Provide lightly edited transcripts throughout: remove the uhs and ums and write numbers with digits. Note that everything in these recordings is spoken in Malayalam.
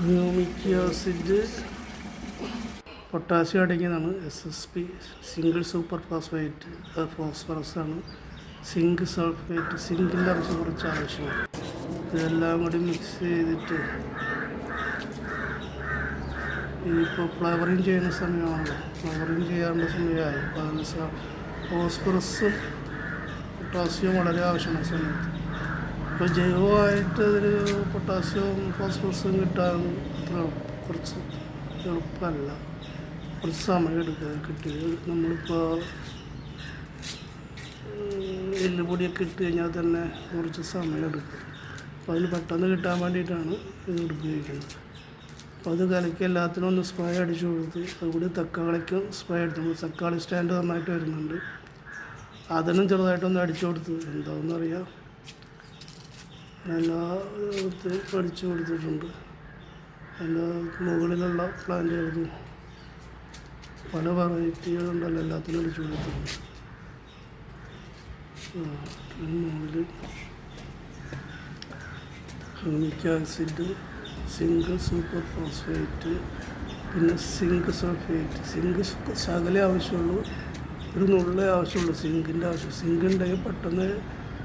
മ്യൂമിക് ആസിഡ് പൊട്ടാസ്യം അടങ്ങിയതാണ്. SSP single super phosphate, phosphorus ആണ്. സിങ്ക് സൾഫേറ്റ്, സിങ്കിൻ്റെ അംശം കുറച്ച് ആവശ്യമാണ്. ഇതെല്ലാം കൂടി മിക്സ് ചെയ്തിട്ട് ഇപ്പോൾ ഫ്ലവറിങ് ചെയ്യുന്ന സമയമാണല്ലോ, ഫ്ലവറിങ് ചെയ്യാനുള്ള സമയമായി. അപ്പോൾ അതിന് ഫോസ്ഫറസും പൊട്ടാസ്യവും വളരെ ആവശ്യമാണ് സമയത്ത്. ഇപ്പോൾ ജൈവമായിട്ട് അതിൽ പൊട്ടാസ്യവും ഫോസ്ഫറസും കിട്ടാൻ അത്ര കുറച്ച് എളുപ്പമല്ല, കുറച്ച് സമയം എടുക്കുക കിട്ടിയത്. നമ്മളിപ്പോൾ എല്ലുപൊടിയൊക്കെ ഇട്ട് കഴിഞ്ഞാൽ തന്നെ കുറച്ച് സമയം എടുക്കും. അപ്പോൾ അതിന് പെട്ടെന്ന് കിട്ടാൻ വേണ്ടിയിട്ടാണ് ഇത് ഉപയോഗിക്കുന്നത്. അപ്പോൾ അത് കലക്കി എല്ലാത്തിനും ഒന്ന് സ്പ്രേ അടിച്ചു കൊടുത്ത്, അതുകൂടി തക്കാളിക്കും സ്പ്രേ അടിച്ചു. തക്കാളി സ്റ്റാൻഡ് നന്നായിട്ട് വരുന്നുണ്ട്, അതിനും ചെറുതായിട്ടൊന്ന് അടിച്ചു കൊടുത്ത് എന്താണെന്നറിയാം. എല്ലാ അടിച്ചു കൊടുത്തിട്ടുണ്ട്. എല്ലാ മുകളിലുള്ള പ്ലാന്റുകൾക്കും പല വെറൈറ്റികളുണ്ടല്ലോ, എല്ലാത്തിനും അടിച്ചു കൊടുത്തിട്ടുണ്ട്. മുകളിൽ humic acid, zinc super phosphate, പിന്നെ സിങ്ക് സൾഫേറ്റ്. സിങ്ക് ശകലേ ആവശ്യമുള്ളൂ, ഒരു നുള്ളേ ആവശ്യമുള്ളൂ സിങ്കിൻ്റെ ആവശ്യം. സിങ്ക് ഉണ്ടെങ്കിൽ പെട്ടെന്ന്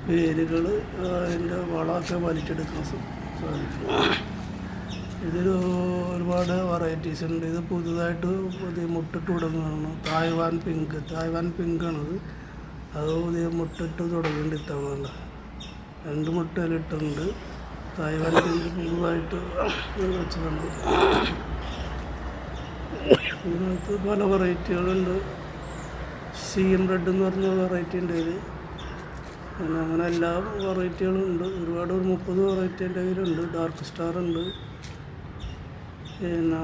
വേരുകൾ അതിൻ്റെ വളമൊക്കെ വലിച്ചെടുക്കാൻ സാധിക്കും. ഇതിൽ ഒരുപാട് വെറൈറ്റീസ് ഉണ്ട്. ഇത് പുതുതായിട്ട് മുട്ടിട്ട് തുടങ്ങുകയാണ്. തായ്വാൻ പിങ്കാണത്. അത് പുതിയ മുട്ടിട്ട് തുടങ്ങിയിട്ട് ഇത്തവണ 2 മുട്ടയിലിട്ടുണ്ട്. തായ്വാൻ പിങ്ക് പുതുതായിട്ട് വെച്ചതുണ്ട്. ഇതിനകത്ത് പല വെറൈറ്റികളുണ്ട്. സീൻ റെഡ് എന്ന് പറഞ്ഞ വെറൈറ്റി ഉണ്ട് ഇതിൽ. പിന്നെ അങ്ങനെ എല്ലാ വെറൈറ്റികളും ഉണ്ട്. ഒരുപാട് 30 വെറൈറ്റി എൻ്റെ കയ്യിലുണ്ട്. ഡാർക്ക് സ്റ്റാർ ഉണ്ട്. പിന്നെ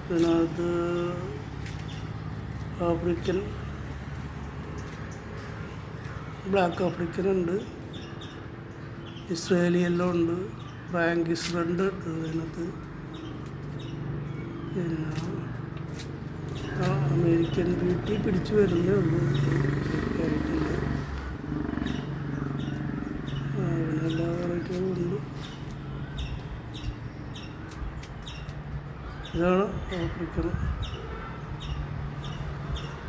ഇതിനകത്ത് ആഫ്രിക്കൻ ബ്ലാക്ക് ആഫ്രിക്കൻ ഉണ്ട്, ഇസ്രേലിയെല്ലാം ഉണ്ട്, ഫ്രാങ്കിഷ് റെഡ് ഇതിനകത്ത്, പിന്നെ അമേരിക്കൻ ബ്യൂട്ടി പിടിച്ചു വരുന്നേ ഉള്ളൂ. ആയിട്ടില്ല. പിന്നെ എല്ലാ വെറൈറ്റികളും ഉണ്ട്. ഇതാണ് ആഫ്രിക്കൻ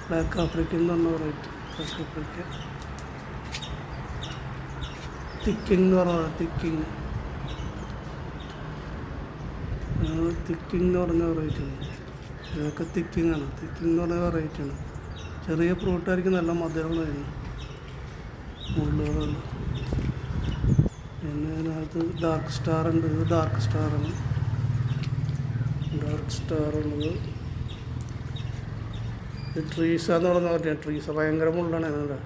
ബ്ലാക്ക് ആഫ്രിക്കൻ എന്ന് പറഞ്ഞ വെറൈറ്റി. ബ്ലാക്ക് ആഫ്രിക്കൻ തിക്കിങ് എന്ന് പറഞ്ഞ തിക്കിങ് എന്ന് പറഞ്ഞ വെറൈറ്റി ആണ്. ഇതൊക്കെ തിക്കിങ് ആണ്. തിക്കിങ് എന്ന് പറഞ്ഞ വെറൈറ്റിയാണ്. ചെറിയ ഫ്രൂട്ടായിരിക്കും, നല്ല മധുരമുള്ളതായിരുന്നു മുള്ളുകളുണ്ട്. പിന്നെ അതിനകത്ത് ഡാർക്ക് സ്റ്റാർ ഉണ്ട്. ഇത് ഡാർക്ക് സ്റ്റാറാണ്. ഡാർക്ക് സ്റ്റാറുള്ളത് ട്രീസ എന്ന് പറഞ്ഞാൽ പറ്റിയ ട്രീസ ഭയങ്കര മുള്ളാണ്. അതിൻ്റെ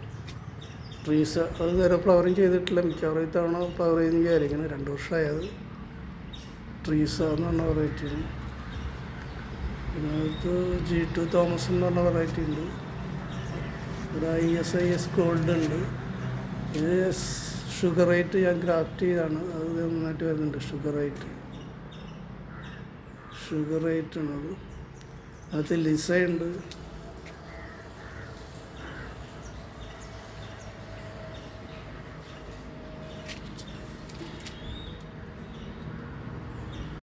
ട്രീസ അത് നേരെ ഫ്ലവറിങ് ചെയ്തിട്ടില്ല. മിക്കവാറും ഇത്തവണ ഫ്ലവർ ചെയ്യുന്ന വിചാരിക്കണം. 2 വർഷമായത്. ട്രീസ എന്ന് പറഞ്ഞ വെറൈറ്റിയാണ്. ഇതിനകത്ത് G2 തോമസ് എന്ന് പറഞ്ഞ വെറൈറ്റി ഉണ്ട്. ഒരു ISIS ഗോൾഡ് ഉണ്ട്. ഇത് ഷുഗർ റേറ്റ് ഞാൻ ഗ്രാഫ്റ്റ് ചെയ്താണ്. അത് നന്നായിട്ട് വരുന്നുണ്ട്. ഷുഗർ റേറ്റ് ആണത്. അതിനകത്ത് ലിസ ഉണ്ട്.